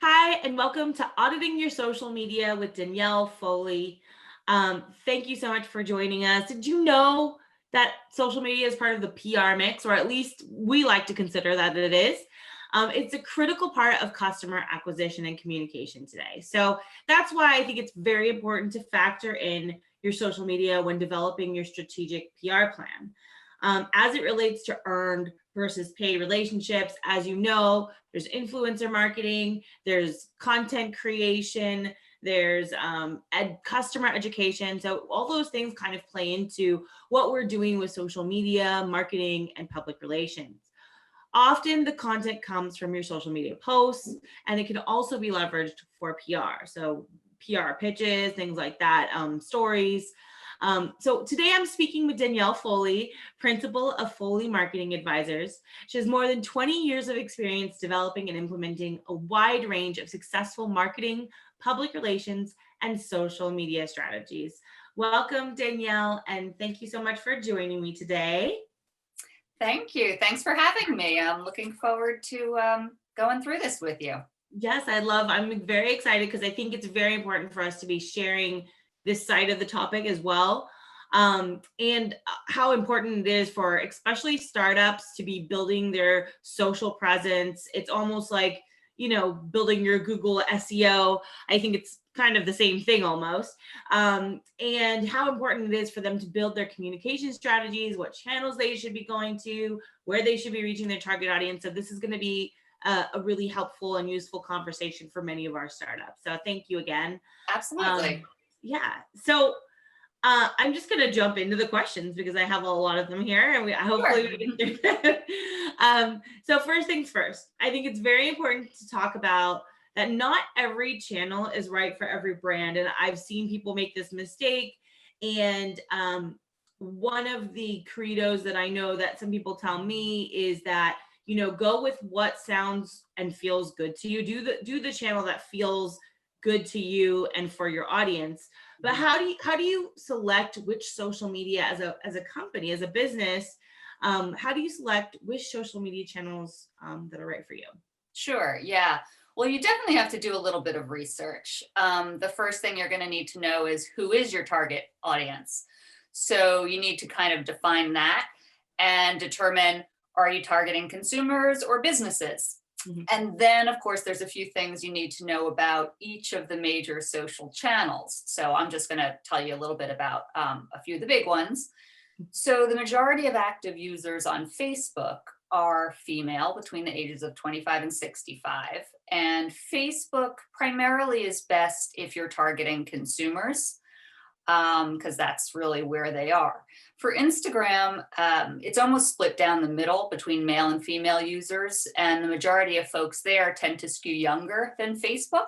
Hi, and welcome to Auditing Your Social Media with Danielle Foley. Thank you so much for joining us. Did you know that social media is part of the PR mix, or at least we like to consider that it is? It's a critical part of customer acquisition and communication today. So that's why I think it's very important to factor in your social media when developing your strategic PR plan. As it relates to earned versus paid relationships, as you know, there's influencer marketing, there's content creation, there's customer education. So all those things kind of play into what we're doing with social media, marketing, and public relations. Often the content comes from your social media posts, and it can also be leveraged for PR. So PR pitches, things like that, stories. So today I'm speaking with Danielle Foley, principal of Foley Marketing Advisors. She has more than 20 years of experience developing and implementing a wide range of successful marketing, public relations, and social media strategies. Welcome, Danielle, and thank you so much for joining me today. Thank you. Thanks for having me. I'm looking forward to going through this with you. Yes, I'm very excited because I think it's very important for us to be sharing this side of the topic as well. And how important it is for especially startups to be building their social presence. It's almost like, building your Google SEO. I think it's kind of the same thing almost. And how important it is for them to build their communication strategies, what channels they should be going to, where they should be reaching their target audience. So this is going to be a really helpful and useful conversation for many of our startups. So thank you again. Absolutely. Yeah. So I'm just going to jump into the questions because I have a lot of them here, and hopefully we can do that. So first things first, I think it's very important to talk about that not every channel is right for every brand. And I've seen people make this mistake. And one of the credos that I know that some people tell me is that, go with what sounds and feels good to you. Do the channel that feels good to you and for your audience. But how do you select which social media as a company, as a business? How do you select which social media channels that are right for you? Sure. Yeah. Well, you definitely have to do a little bit of research. The first thing you're going to need to know is who is your target audience. So you need to kind of define that and determine, are you targeting consumers or businesses? Mm-hmm. And then, of course, there's a few things you need to know about each of the major social channels. So I'm just going to tell you a little bit about a few of the big ones. So the majority of active users on Facebook are female between the ages of 25 and 65. And Facebook primarily is best if you're targeting consumers, because that's really where they are. For Instagram, it's almost split down the middle between male and female users, and the majority of folks there tend to skew younger than Facebook,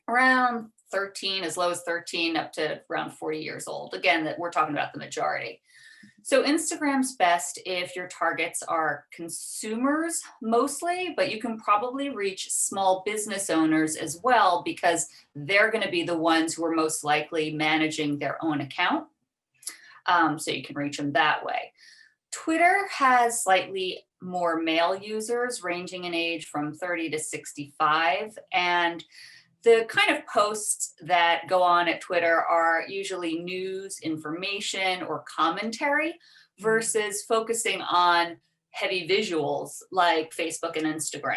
around 13, as low as 13, up to around 40 years old. Again, that we're talking about the majority. So Instagram's best if your targets are consumers mostly, but you can probably reach small business owners as well, because they're going to be the ones who are most likely managing their own account. So you can reach them that way. Twitter has slightly more male users ranging in age from 30 to 65. And the kind of posts that go on at Twitter are usually news, information, or commentary versus focusing on heavy visuals like Facebook and Instagram.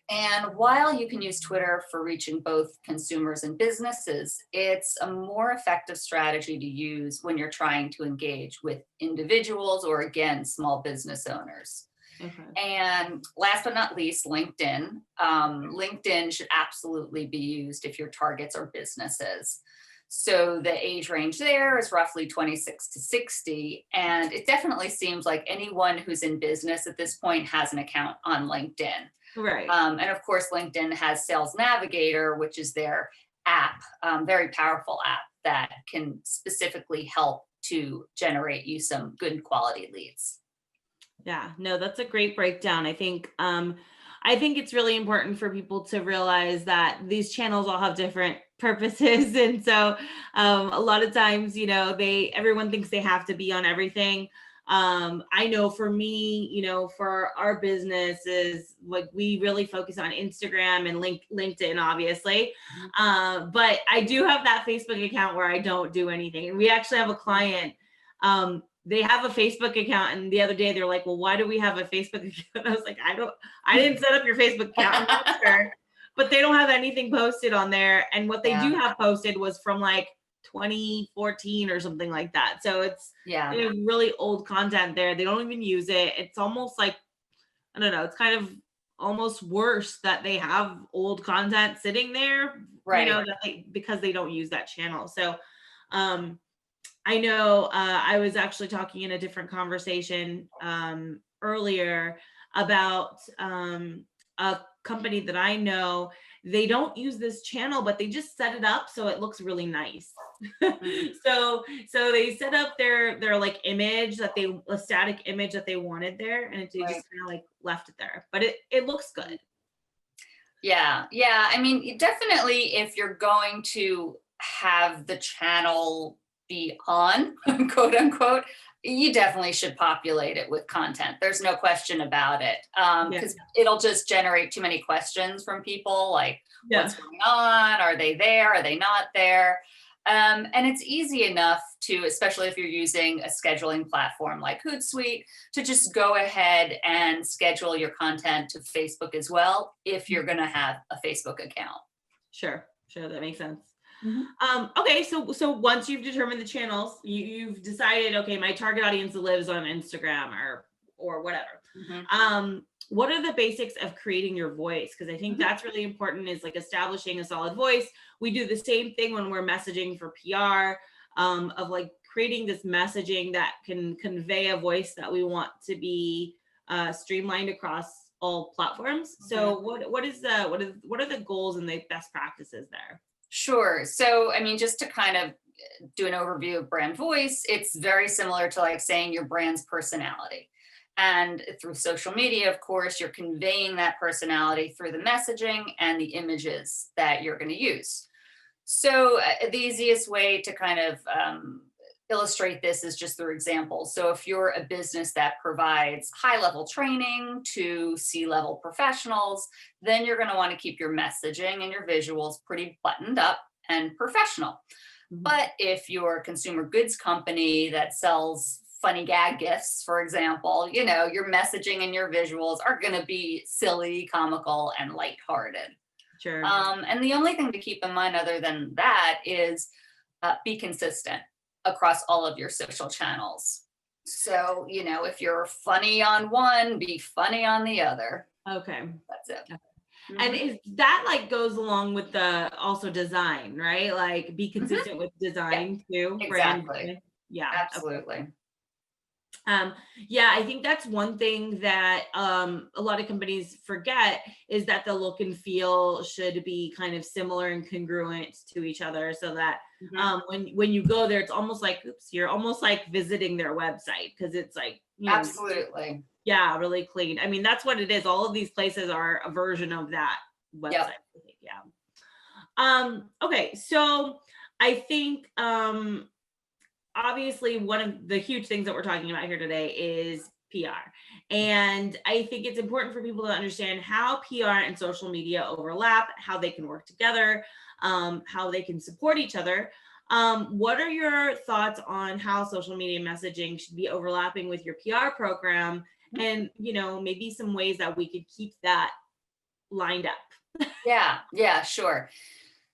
And while you can use Twitter for reaching both consumers and businesses, it's a more effective strategy to use when you're trying to engage with individuals or, again, small business owners. Okay. And last but not least, LinkedIn. LinkedIn should absolutely be used if your targets are businesses. So the age range there is roughly 26 to 60. And it definitely seems like anyone who's in business at this point has an account on LinkedIn. Right. And of course, LinkedIn has Sales Navigator, which is their app, very powerful app that can specifically help to generate you some good quality leads. Yeah, no, that's a great breakdown. I think it's really important for people to realize that these channels all have different purposes. And so a lot of times, everyone thinks they have to be on everything. I know for me, for our businesses, like we really focus on Instagram and LinkedIn, obviously. But I do have that Facebook account where I don't do anything. And we actually have a client, they have a Facebook account, and the other day they're like, well, why do we have a Facebook account? I was like, I didn't set up your Facebook account. I'm not sure. But they don't have anything posted on there. And what they do have posted was from like 2014 or something like that. So it's really old content there. They don't even use it. It's almost like, I don't know, it's kind of almost worse that they have old content sitting there, right? Because they don't use that channel. So I know I was actually talking in a different conversation earlier about a company that I know. They don't use this channel, but they just set it up so it looks really nice. So they set up their like image a static image that they wanted there, and they just kind of like left it there, but it looks good. Yeah. I mean, definitely if you're going to have the channel be on, quote unquote, you definitely should populate it with content. There's no question about it. Because it'll just generate too many questions from people like, what's going on? Are they there? Are they not there? And it's easy enough to, especially if you're using a scheduling platform like Hootsuite, to just go ahead and schedule your content to Facebook as well, if you're going to have a Facebook account. Sure. That makes sense. Okay, so once you've determined the channels, you've decided, okay, my target audience lives on Instagram or whatever. What are the basics of creating your voice? Because I think that's really important, is like establishing a solid voice. We do the same thing when we're messaging for PR, of like creating this messaging that can convey a voice that we want to be streamlined across all platforms. So what are the goals and the best practices there? Sure. So, I mean, just to kind of do an overview of brand voice, it's very similar to like saying your brand's personality. And through social media, of course, you're conveying that personality through the messaging and the images that you're going to use. So the easiest way to kind of illustrate this is just through examples. So if you're a business that provides high-level training to C-level professionals, then you're going to want to keep your messaging and your visuals pretty buttoned up and professional. But if you're a consumer goods company that sells funny gag gifts, for example, your messaging and your visuals are going to be silly, comical, and lighthearted. Sure. And the only thing to keep in mind other than that is be consistent across all of your social channels. So, if you're funny on one, be funny on the other. Okay. That's it. Okay. And is that like goes along with the also design, right? Like be consistent with design too. Exactly. Brand. Yeah. Absolutely. Okay. I think that's one thing that a lot of companies forget, is that the look and feel should be kind of similar and congruent to each other, so that when you go there, it's almost like, you're almost like visiting their website, because it's like, absolutely. Yeah, really clean. I mean, that's what it is. All of these places are a version of that website. Yep. I think, yeah. Okay, so I think obviously one of the huge things that we're talking about here today is PR. And I think it's important for people to understand how PR and social media overlap, how they can work together, how they can support each other. What are your thoughts on how social media messaging should be overlapping with your PR program? And, maybe some ways that we could keep that lined up. Yeah, sure.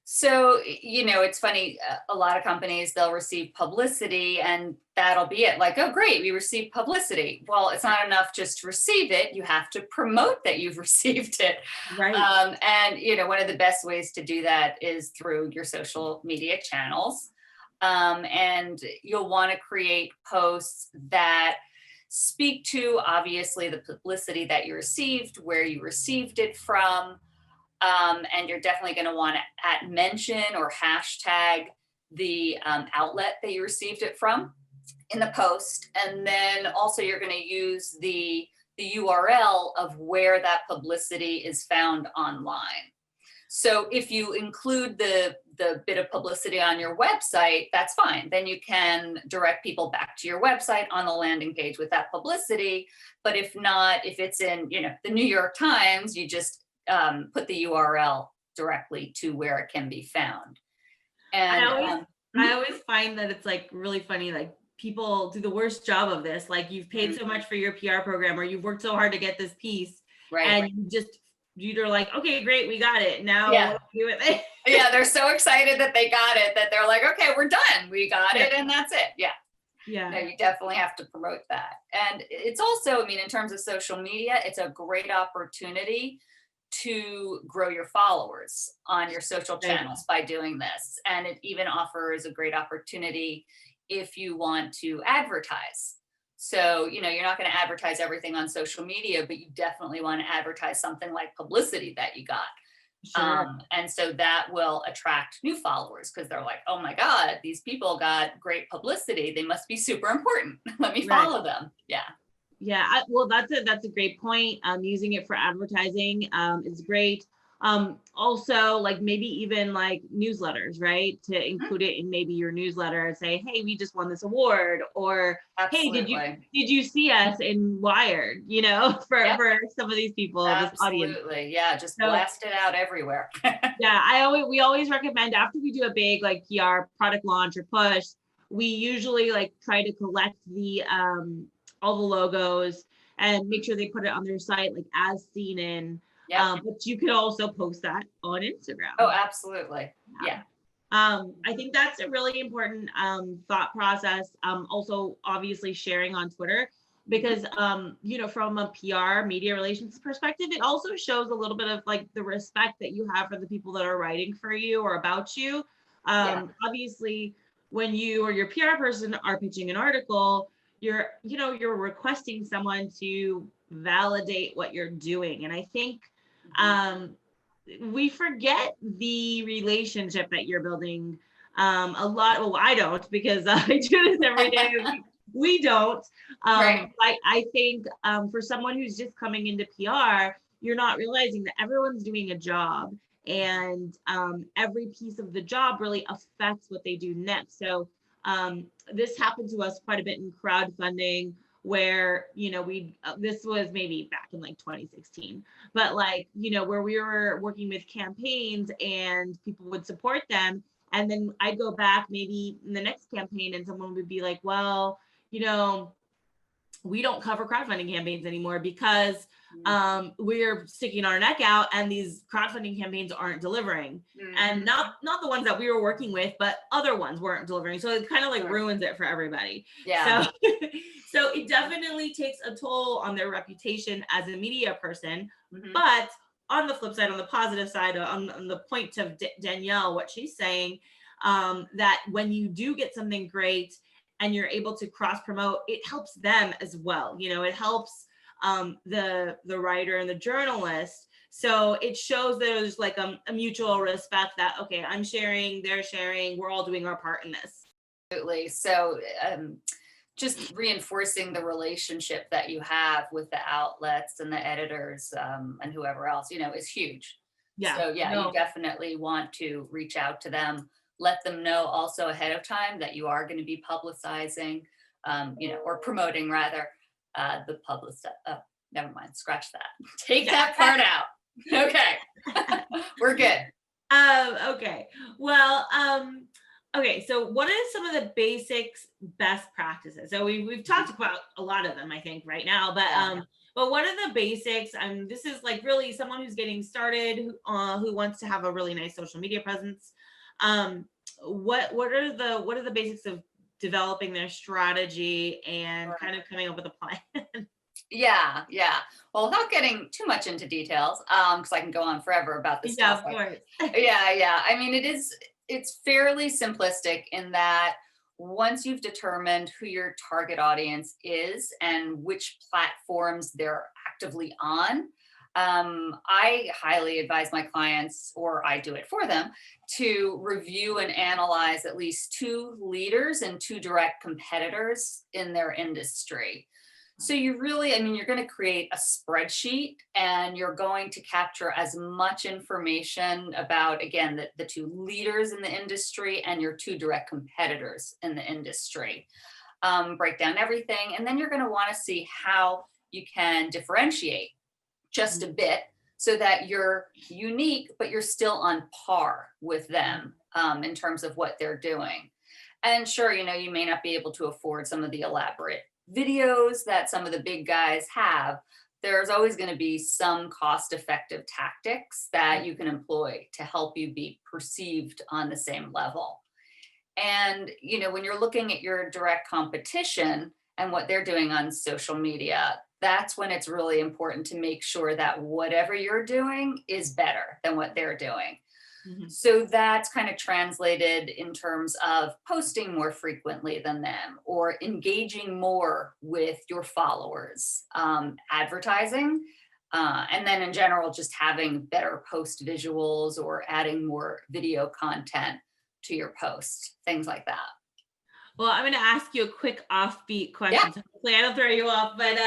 So, it's funny, a lot of companies, they'll receive publicity and that'll be it. Like, oh, great, we received publicity. Well, it's not enough just to receive it. You have to promote that you've received it. Right. And, one of the best ways to do that is through your social media channels. And you'll want to create posts that speak to, obviously, the publicity that you received, where you received it from. And you're definitely going to want to mention or hashtag the outlet that you received it from in the post. And then also you're going to use the URL of where that publicity is found online. So if you include the bit of publicity on your website, that's fine. Then you can direct people back to your website on the landing page with that publicity. But if not, if it's in, the New York Times, you just put the URL directly to where it can be found. And I always find that it's like really funny, like people do the worst job of this. Like you've paid so much for your PR program, or you've worked so hard to get this piece, right. And you're like, okay, great, we got it. Now what do we do with it? Yeah, they're so excited that they got it that they're like, okay, we're done. We got it, and that's it. Yeah. Yeah. No, you definitely have to promote that. And it's also, in terms of social media, it's a great opportunity to grow your followers on your social channels by doing this. And it even offers a great opportunity if you want to advertise. So, you're not going to advertise everything on social media, but you definitely want to advertise something like publicity that you got. Sure. And so that will attract new followers because they're like, oh my God, these people got great publicity. They must be super important. Let me follow them. Yeah. Yeah. Well, that's a great point. Using it for advertising is great. Also, like maybe even like newsletters, right? To include it in maybe your newsletter and say, hey, we just won this award, or Absolutely. hey, did you see us in Wired? For some of these people, this audience. Absolutely. Yeah, just blast it out everywhere. Yeah, we always recommend after we do a big like PR product launch or push, we usually like try to collect the all the logos and make sure they put it on their site like as seen in. But you could also post that on Instagram. Oh, absolutely. Yeah. I think that's a really important thought process. Also, obviously sharing on Twitter, because from a PR media relations perspective, it also shows a little bit of like the respect that you have for the people that are writing for you or about you. Obviously, when you or your PR person are pitching an article, you're requesting someone to validate what you're doing. And I think we forget the relationship that you're building a lot. Well, I don't, because I do this every day. We don't. Right. I think for someone who's just coming into PR, you're not realizing that everyone's doing a job, and every piece of the job really affects what they do next. So this happened to us quite a bit in crowdfunding, where this was maybe back in like 2016, but like where we were working with campaigns and people would support them, and then I'd go back maybe in the next campaign and someone would be like, well, we don't cover crowdfunding campaigns anymore because we're sticking our neck out and these crowdfunding campaigns aren't delivering. And not the ones that we were working with, but other ones weren't delivering. So it kind of like ruins it for everybody. Yeah. So it definitely takes a toll on their reputation as a media person. But on the flip side, on the positive side, on the point of Danielle, what she's saying, that when you do get something great and you're able to cross promote, it helps them as well. It helps the writer and the journalist. So it shows there's like a mutual respect that, okay, I'm sharing, they're sharing, we're all doing our part in this. Absolutely. So just reinforcing the relationship that you have with the outlets and the editors and whoever else, is huge. Yeah. So you definitely want to reach out to them, let them know also ahead of time that you are going to be publicizing, or promoting rather, the publicist. Oh, never mind. Scratch that. Take that part out. Okay. We're good. Okay. Well, okay. So what are some of the basics, best practices? So we've talked about a lot of them, I think, right now, but what are the basics? This is like really someone who's getting started, who wants to have a really nice social media presence. What are the basics of developing their strategy and kind of coming up with a plan? Yeah. Well, without getting too much into details, because I can go on forever about this stuff. Of course. Yeah. It's fairly simplistic in that once you've determined who your target audience is and which platforms they're actively on, I highly advise my clients, or I do it for them, to review and analyze at least 2 leaders and 2 direct competitors in their industry. So you really, I mean, you're going to create a spreadsheet and you're going to capture as much information about, again, the two leaders in the industry and your two direct competitors in the industry. Break down everything. And then you're going to want to see how you can differentiate just a bit so that you're unique, but you're still on par with them in terms of what they're doing. And sure, you know, you may not be able to afford some of the elaborate videos that some of the big guys have. There's always going to be some cost-effective tactics that you can employ to help you be perceived on the same level. And, you know, when you're looking at your direct competition and what they're doing on social media, that's when it's really important to make sure that whatever you're doing is better than what they're doing. So that's kind of translated in terms of posting more frequently than them or engaging more with your followers, advertising, and then in general, just having better post visuals or adding more video content to your post, things like that. Well, I'm going to ask you a quick offbeat question. So hopefully I don't throw you off, but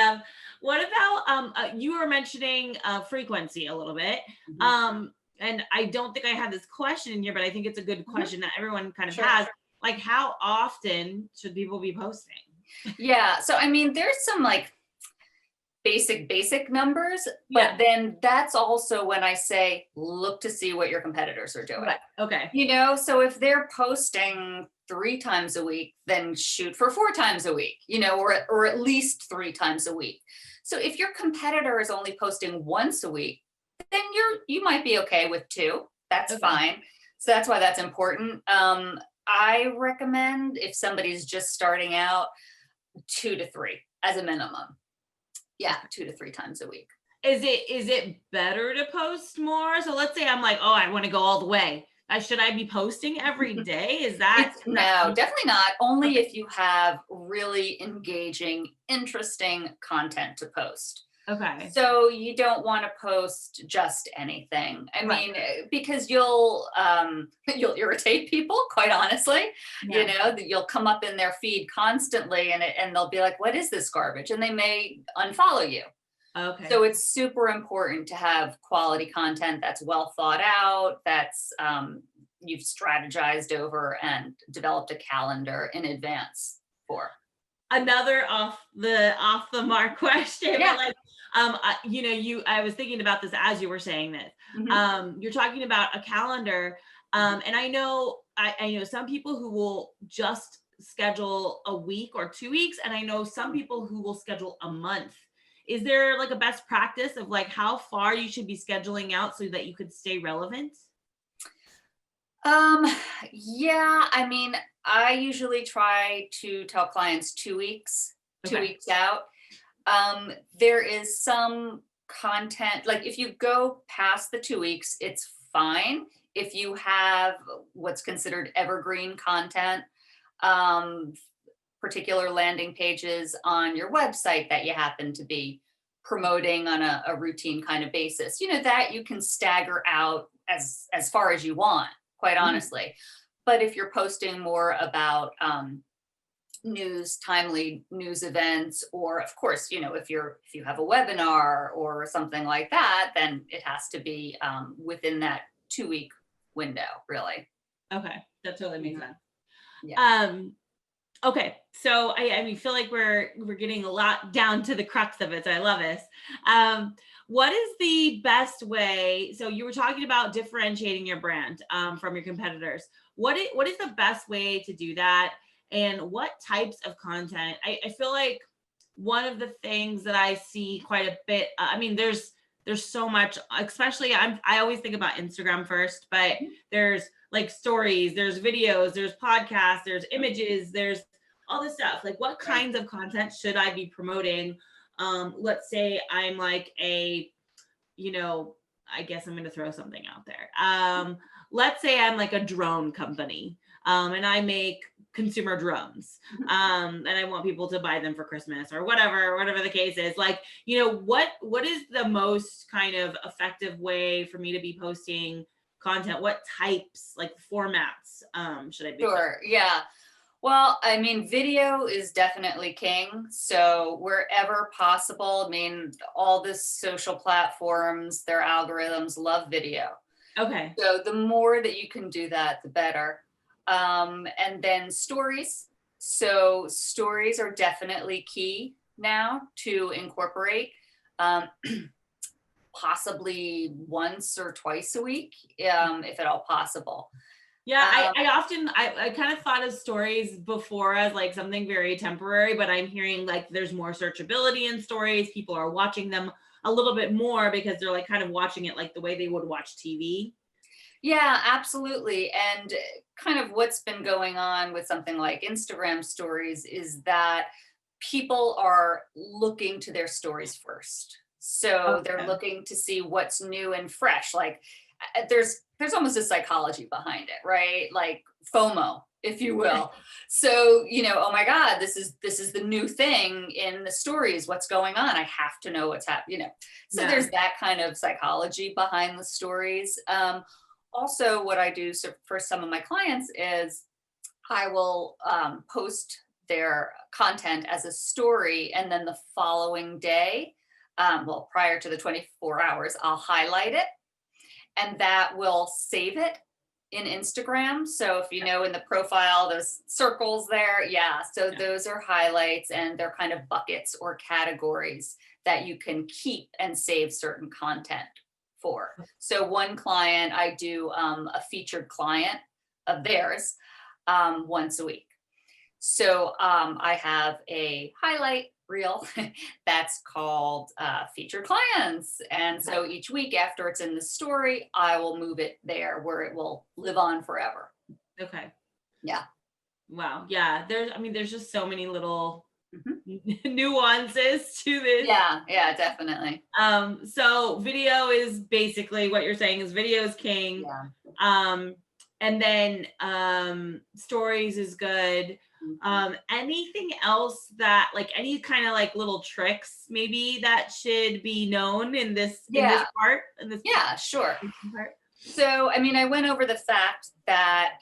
what about, you were mentioning frequency a little bit. And I don't think I had this question in here, but I think it's a good question that everyone kind of has. Like, how often should people be posting? Yeah. So, I mean, there's some like basic numbers, but then that's also when I say, look to see what your competitors are doing. Right. Okay. You know, so if they're posting 3 times a week, then shoot for 4 times a week, you know, or at least 3 times a week. So if your competitor is only posting once a week, then you might be okay with 2. That's fine. So that's why that's important. I recommend if somebody's just starting out, 2 to 3 as a minimum. Yeah, 2 to 3 times a week. Is it better to post more? So let's say I'm like, oh, I want to go all the way. Should I be posting every day? Is that no, definitely not. Only if you have really engaging, interesting content to post. Okay. So you don't want to post just anything. I mean, because you'll irritate people, quite honestly. You know, you'll come up in their feed constantly and they'll be like, what is this garbage? And they may unfollow you. Okay. So it's super important to have quality content that's well thought out, that's you've strategized over and developed a calendar in advance for. Another off the mark question. But like, you know, I was thinking about this as you were saying this. You're talking about a calendar, and I know some people who will just schedule a week or 2 weeks, and I know some people who will schedule a month. Is there like a best practice of like how far you should be scheduling out so that you could stay relevant? Yeah, I mean, I usually try to tell clients 2 weeks, 2 weeks out. There is some content, like if you go past the 2 weeks, it's fine. If you have what's considered evergreen content, particular landing pages on your website that you happen to be promoting on a routine kind of basis, you know, that you can stagger out as far as you want, quite honestly. But if you're posting more about timely news events, or of course, you know, if you have a webinar or something like that, then it has to be within that 2-week window, really. Okay, that totally makes sense. Yeah. Okay, so I mean, feel like we're getting a lot down to the crux of it. So I love this. What is the best way? So you were talking about differentiating your brand from your competitors. What is the best way to do that? And what types of content? I feel like one of the things that I see quite a bit, I mean, there's so much, especially I always think about Instagram first, but there's like stories, there's videos, there's podcasts, there's images, there's all this stuff. Like, what kinds of content should I be promoting? Let's say I'm like I guess I'm going to throw something out there. Let's say I'm like a drone company, and I make consumer drones, and I want people to buy them for Christmas or whatever the case is. Like, you know, what is the most kind of effective way for me to be posting content? What types, like formats, should I be? Sure. Yeah. Well, I mean, video is definitely king. So wherever possible, I mean, all the social platforms, their algorithms love video. Okay. So the more that you can do that, the better. And then stories. So stories are definitely key now to incorporate, um, possibly once or twice a week, if at all possible. Yeah, Um, I kind of thought of stories before as like something very temporary, but I'm hearing like there's more searchability in stories. People are watching them a little bit more because they're like kind of watching it like the way they would watch TV. Yeah, absolutely. And kind of what's been going on with something like Instagram stories is that people are looking to their stories first. So they're Okay. looking to see what's new and fresh. Like there's almost a psychology behind it, right? Like FOMO, if you will. So, oh my God, this is the new thing in the stories. What's going on? I have to know what's happening. So Yeah. there's that kind of psychology behind the stories. Also, what I do for some of my clients is I will post their content as a story, and then the following day, well, prior to the 24 hours, I'll highlight it, and that will save it in Instagram. So if you know in the profile, those circles there, yeah. So those are highlights, and they're kind of buckets or categories that you can keep and save certain content for. So one client, I do a featured client of theirs once a week. So I have a highlight reel that's called featured clients. And so each week after it's in the story, I will move it there where it will live on forever. Okay. Yeah. Wow. Yeah. There's just so many little Mhm. nuances to this. Yeah. Yeah, definitely. So video is basically what you're saying is video is king. Yeah. Um, and then stories is good. Mhm. Anything else that like any kind of like little tricks maybe that should be known in this Yeah. part in this Yeah, sure. part? So, I mean, I went over the fact that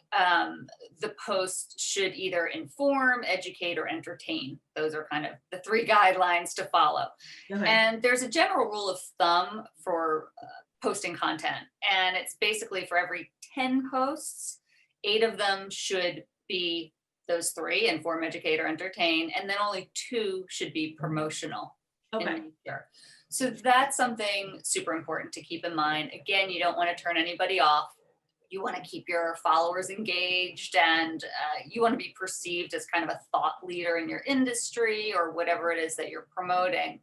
the post should either inform, educate, or entertain. Those are kind of the three guidelines to follow. Okay. And there's a general rule of thumb for posting content. And it's basically for every 10 posts, 8 of them should be those three: inform, educate, or entertain. And then only 2 should be promotional in Okay. nature. So that's something super important to keep in mind. Again, you don't want to turn anybody off. You want to keep your followers engaged, and you want to be perceived as kind of a thought leader in your industry or whatever it is that you're promoting.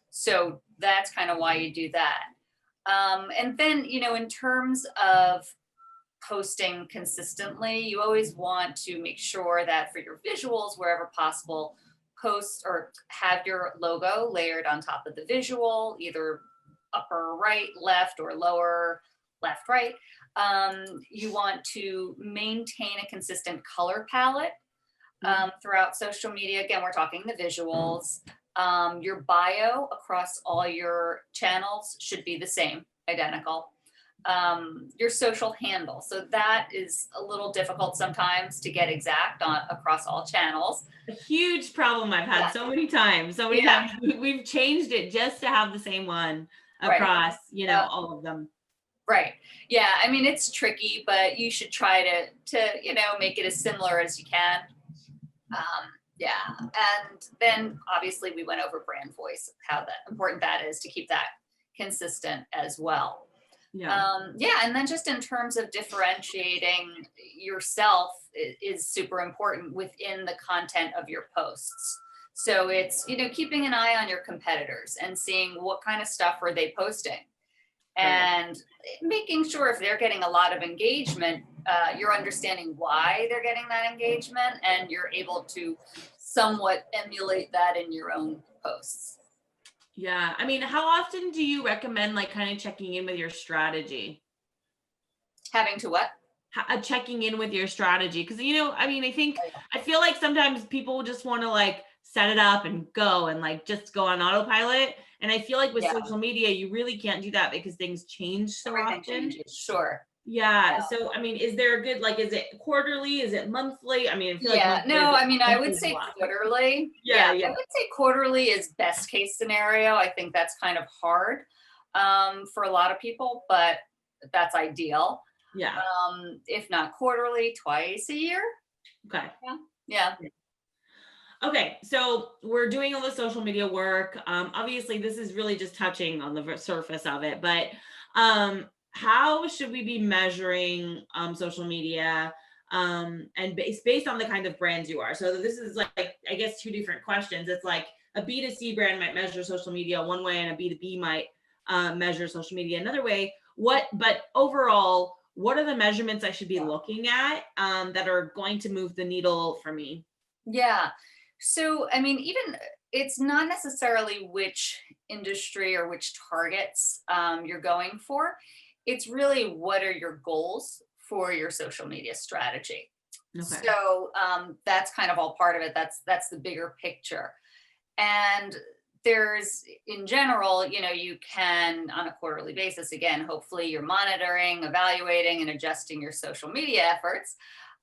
So that's kind of why you do that. And then, in terms of posting consistently, you always want to make sure that for your visuals, wherever possible, post or have your logo layered on top of the visual, either upper right, left, or lower left, right. You want to maintain a consistent color palette throughout social media. Again, we're talking the visuals. Your bio across all your channels should be the same, identical. Your social handle. So that is a little difficult sometimes to get exact across all channels. A huge problem I've had Yeah. so many times. So many Yeah. times we've changed it just to have the same one Right. across, all of them. Right. Yeah. I mean, it's tricky, but you should try to make it as similar as you can. Yeah. And then obviously we went over brand voice, how that important that is to keep that consistent as well. Yeah. Yeah, and then just in terms of differentiating yourself is super important within the content of your posts. So it's, keeping an eye on your competitors and seeing what kind of stuff are they posting, and making sure if they're getting a lot of engagement, you're understanding why they're getting that engagement, and you're able to somewhat emulate that in your own posts. Yeah. I mean, how often do you recommend like kind of checking in with your strategy? Having to what? Checking in with your strategy? Because, I feel like sometimes people just want to like set it up and go and like just go on autopilot. And I feel like with Yeah, social media, you really can't do that because things change so everything often. changes. Sure. Yeah. So, I mean, is there a good, like, is it quarterly? Is it monthly? I mean, I feel like Yeah, monthly, no, I mean, I monthly would is a say lot. quarterly. Yeah. Yeah, I Yeah. would say quarterly is best case scenario. I think that's kind of hard for a lot of people, but that's ideal. Yeah. If not quarterly, twice a year. Okay. Yeah. Yeah. Okay, so we're doing all the social media work. Obviously, this is really just touching on the surface of it, but how should we be measuring social media? And based on the kind of brands you are. So this is like, I guess, two different questions. It's like a B2C brand might measure social media one way, and a B2B might measure social media another way. But overall, what are the measurements I should be looking at that are going to move the needle for me? Yeah. So, I mean, even it's not necessarily which industry or which targets you're going for. It's really what are your goals for your social media strategy. Okay. So that's kind of all part of it. That's the bigger picture. And there's in general, you can on a quarterly basis, again, hopefully you're monitoring, evaluating, and adjusting your social media efforts.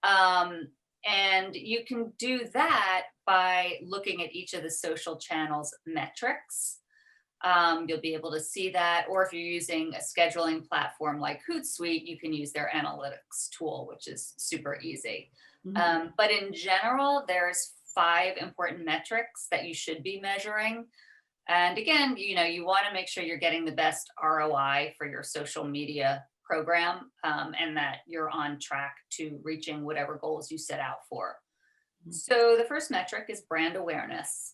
Um, and you can do that by looking at each of the social channels metrics. You'll be able to see that. Or if you're using a scheduling platform like Hootsuite, you can use their analytics tool, which is super easy. But in general, there's 5 important metrics that you should be measuring. And again, you want to make sure you're getting the best ROI for your social media program, and that you're on track to reaching whatever goals you set out for. So the first metric is brand awareness.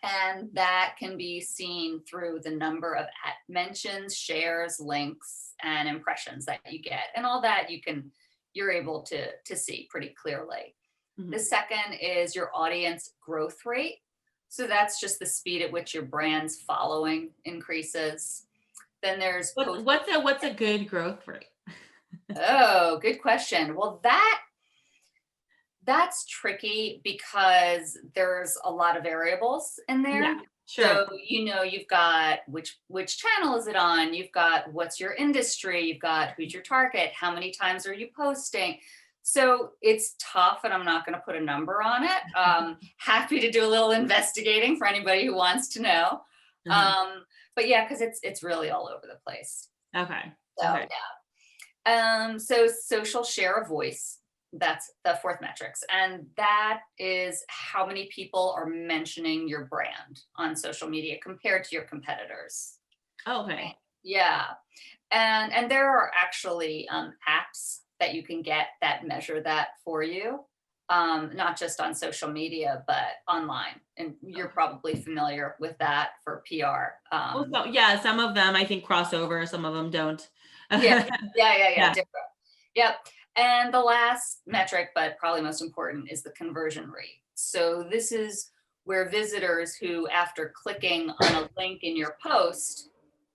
And that can be seen through the number of mentions, shares, links, and impressions that you get. And all that you're able to see pretty clearly. The second is your audience growth rate. So that's just the speed at which your brand's following increases. Then there's What's a good growth rate? Oh, good question. Well, that's tricky because there's a lot of variables in there. Yeah, sure. So, you've got which channel is it on? You've got what's your industry? You've got who's your target? How many times are you posting? So it's tough, and I'm not going to put a number on it. Happy to do a little investigating for anybody who wants to know. But yeah, because it's really all over the place. Okay. So Okay. yeah. So social share of voice. That's the fourth metrics. And that is how many people are mentioning your brand on social media compared to your competitors. Okay. Yeah. And there are actually apps that you can get that measure that for you, not just on social media, but online. And you're probably familiar with that for PR. So, yeah, some of them I think cross over, some of them don't. Yeah. Yeah. Different. Yep. And the last metric, but probably most important, is the conversion rate. So this is where visitors who, after clicking on a link in your post,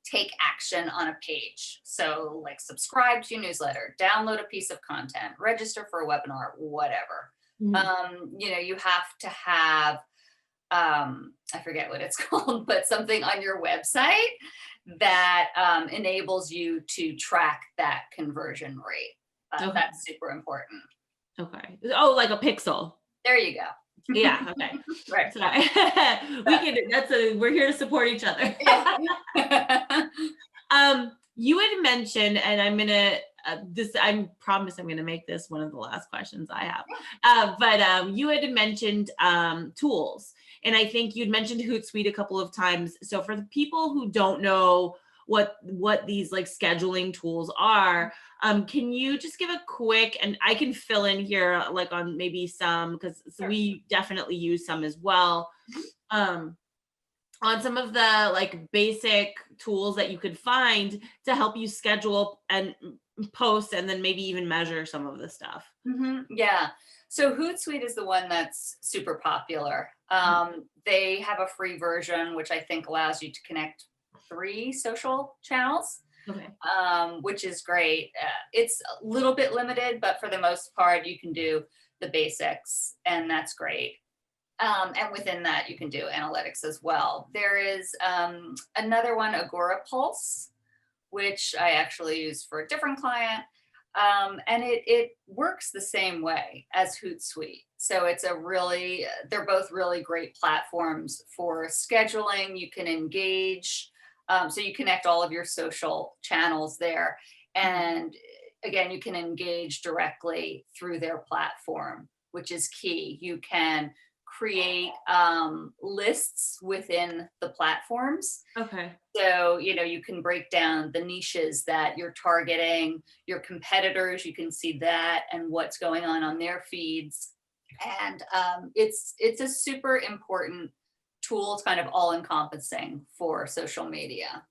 take action on a page. So like subscribe to your newsletter, download a piece of content, register for a webinar, whatever. You have to have, I forget what it's called, but something on your website that enables you to track that conversion rate. Okay. That's super important. Okay. Oh, like a pixel. There you go. Yeah. Okay. Right. We're here to support each other. You had mentioned, and I'm gonna I promise I'm gonna make this one of the last questions I have. But you had mentioned tools, and I think you'd mentioned Hootsuite a couple of times. So for the people who don't know what these like scheduling tools are, can you just give a quick, and I can fill in here like on maybe some, because we definitely use some as well, on some of the like basic tools that you could find to help you schedule and post, and then maybe even measure some of the stuff. Yeah. So Hootsuite is the one that's super popular. They have a free version, which I think allows you to connect 3 social channels. Okay. Which is great. It's a little bit limited, but for the most part, you can do the basics, and that's great. And within that, you can do analytics as well. There is another one, Agora Pulse, which I actually use for a different client. And it works the same way as Hootsuite. So it's they're both really great platforms for scheduling. You can engage, so you connect all of your social channels there. And again, you can engage directly through their platform, which is key. You can create lists within the platforms. Okay. So, you can break down the niches that you're targeting, your competitors, you can see that and what's going on their feeds. And it's a super important tool. It's kind of all encompassing for social media.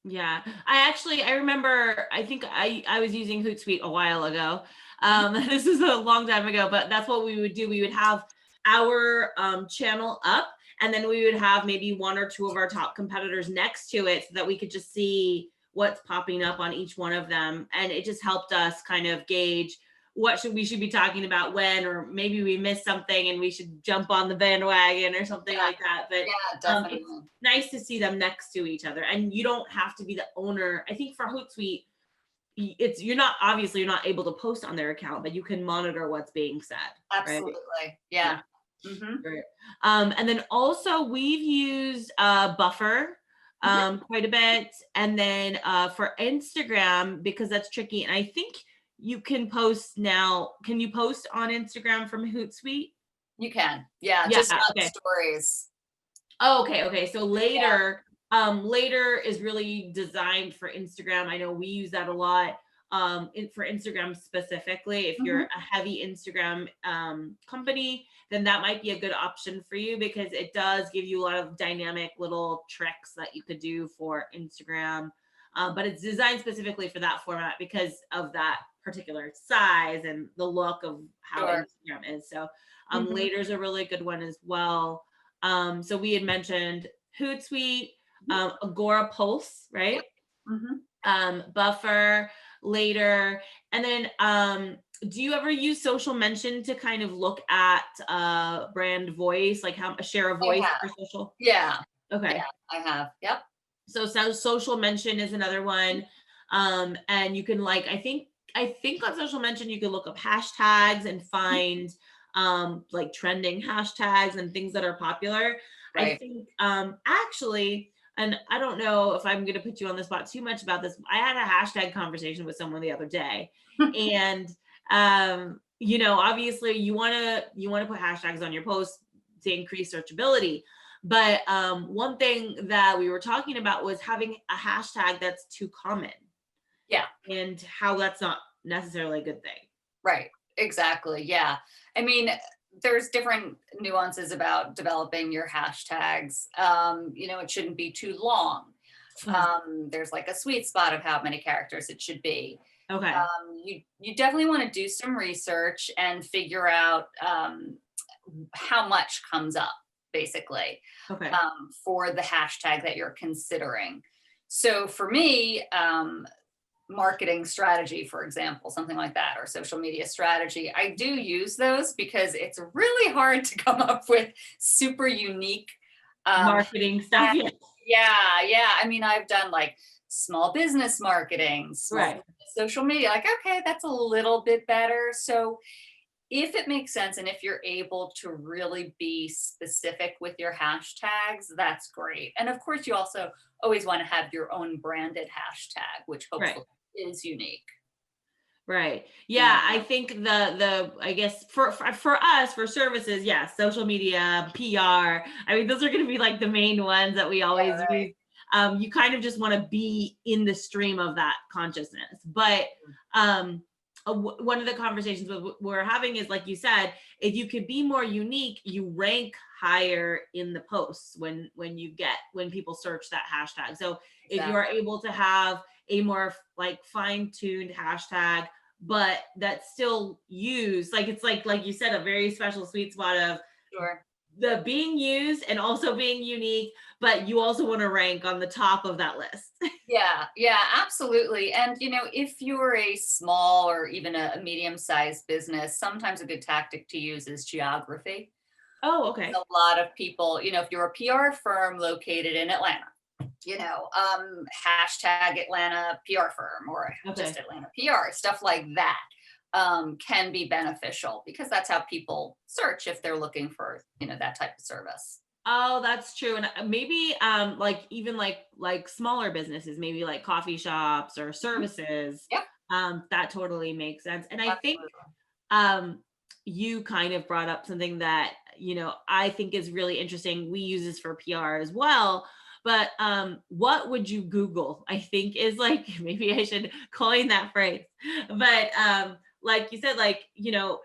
Yeah, I remember, I think I was using Hootsuite a while ago. This is a long time ago, but that's what we would do. We would have our channel up, and then we would have maybe one or two of our top competitors next to it so that we could just see what's popping up on each one of them. And it just helped us kind of gauge what we should be talking about when, or maybe we missed something and we should jump on the bandwagon or something like that. But yeah, definitely. it's nice to see them next to each other, and you don't have to be the owner. I think for Hootsuite, you're not able to post on their account, but you can monitor what's being said. Absolutely. Right? Yeah. Right. And then also we've used Buffer quite a bit, and then for Instagram, because that's tricky, and I think you can post now. Can you post on Instagram from Hootsuite? You can. Yeah, just not stories. Oh, okay. So later, later is really designed for Instagram. I know we use that a lot for Instagram specifically. If you're a heavy Instagram company, then that might be a good option for you, because it does give you a lot of dynamic little tricks that you could do for Instagram. But it's designed specifically for that format because of that particular size and the look of how Instagram is. So later is a really good one as well. So we had mentioned Hootsuite, Agora Pulse, right? Buffer, later. And then do you ever use Social Mention to kind of look at brand voice, like how share a voice for social? Yeah. Okay. Yeah, I have. Yep. So Social Mention is another one. And you can, like, I think on Social Mention you can look up hashtags and find like trending hashtags and things that are popular. Right. I think actually, and I don't know if I'm going to put you on the spot too much about this. I had a hashtag conversation with someone the other day, and obviously you want to put hashtags on your posts to increase searchability. But one thing that we were talking about was having a hashtag that's too common. Yeah. And how that's not necessarily a good thing. Right. Exactly. Yeah. I mean, there's different nuances about developing your hashtags. It shouldn't be too long. There's like a sweet spot of how many characters it should be. Okay. You definitely want to do some research and figure out how much comes up, basically, for the hashtag that you're considering. So for me, marketing strategy, for example, something like that, or social media strategy, I do use those because it's really hard to come up with super unique marketing stuff. Yeah. I mean, I've done like small business marketing, social media, like, okay, that's a little bit better. So if it makes sense, and if you're able to really be specific with your hashtags, that's great. And of course, you also always want to have your own branded hashtag, which hopefully is unique. Right. Yeah. I think I guess for us, for services, social media, PR. I mean, those are going to be like the main ones that we always use. You kind of just want to be in the stream of that consciousness. But one of the conversations we're having is, like you said, if you could be more unique, you rank higher in the posts when people search that hashtag. So if you are able to have a more like fine-tuned hashtag, but that's still used, like it's like you said, a very special sweet spot of the being used and also being unique, but you also want to rank on the top of that list. Yeah, absolutely. And, if you're a small or even a medium-sized business, sometimes a good tactic to use is geography. Oh, okay. A lot of people, if you're a PR firm located in Atlanta, hashtag Atlanta PR firm or just Atlanta PR, stuff like that can be beneficial because that's how people search if they're looking for, that type of service. Oh, that's true. And maybe like even like smaller businesses, maybe like coffee shops or services. Yep. That totally makes sense. And I Absolutely. think you kind of brought up something that, I think is really interesting. We use this for PR as well. But what would you Google? I think is like, maybe I should coin that phrase. But like you said, like,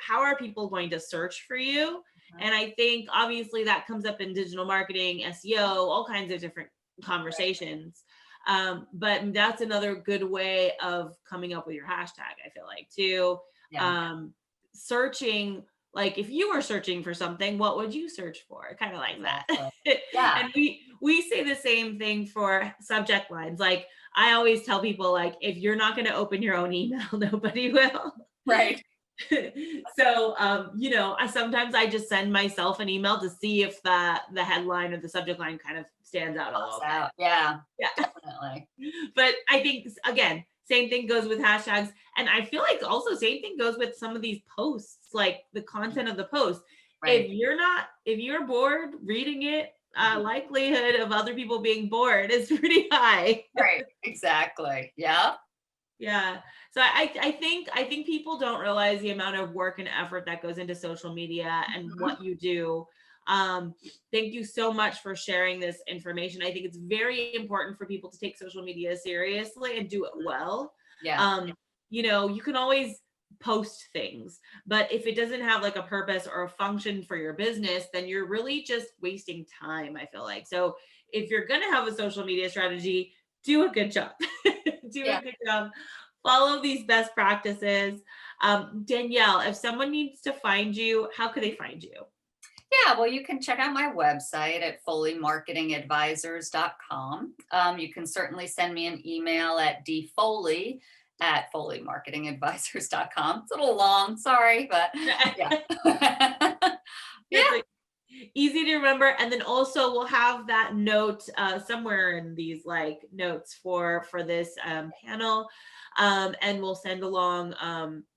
how are people going to search for you? And I think obviously that comes up in digital marketing, SEO, all kinds of different conversations. But that's another good way of coming up with your hashtag, I feel like, too. Yeah. Searching, like if you were searching for something, what would you search for? Kind of like that. Yeah. And we say the same thing for subject lines. Like I always tell people, like, if you're not going to open your own email, nobody will. Right. So sometimes I just send myself an email to see if the headline or the subject line kind of stands out a little bit. Yeah, Yeah, definitely. But I think again, same thing goes with hashtags, and I feel like also same thing goes with some of these posts, like the content of the post. Right. If you're bored reading it, likelihood of other people being bored is pretty high. Right. Exactly. Yeah. Yeah. So I think people don't realize the amount of work and effort that goes into social media and what you do. Thank you so much for sharing this information. I think it's very important for people to take social media seriously and do it well. Yeah. You can always post things, but if it doesn't have like a purpose or a function for your business, then you're really just wasting time, I feel like. So if you're going to have a social media strategy, do a good job. Do a good job. Follow these best practices. Danielle, if someone needs to find you, how could they find you? Yeah, well, you can check out my website at foleymarketingadvisors.com. You can certainly send me an email at dfoley@foleymarketingadvisors.com. It's a little long, sorry, but yeah. Yeah. Easy to remember. And then also we'll have that note somewhere in these like notes for this panel. And we'll send along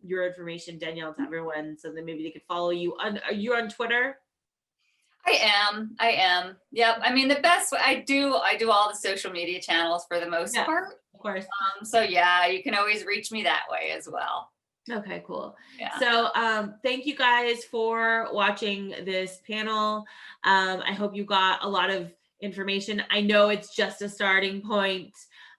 your information, Danielle, to everyone so that maybe they could follow you. Are you on Twitter? I am. Yep. I mean, the best I do all the social media channels for the most part. Of course. So yeah, you can always reach me that way as well. Okay, cool. Yeah. So thank you guys for watching this panel. I hope you got a lot of information. I know it's just a starting point,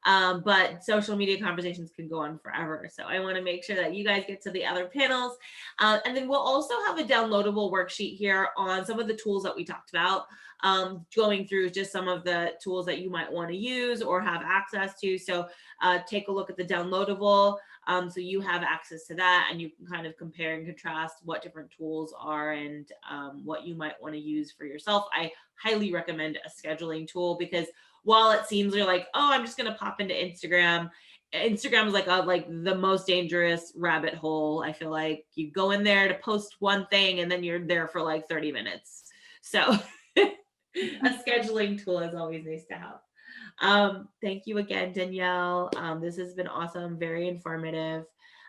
but social media conversations can go on forever. So I want to make sure that you guys get to the other panels. And then we'll also have a downloadable worksheet here on some of the tools that we talked about, going through just some of the tools that you might want to use or have access to. So take a look at the downloadable. So you have access to that and you can kind of compare and contrast what different tools are and what you might want to use for yourself. I highly recommend a scheduling tool because while it seems you're like, oh, I'm just going to pop into Instagram is like the most dangerous rabbit hole. I feel like you go in there to post one thing and then you're there for like 30 minutes. So a scheduling tool is always nice to have. Thank you again, Danielle. This has been awesome, very informative.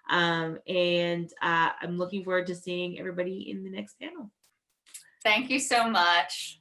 And I'm looking forward to seeing everybody in the next panel. Thank you so much.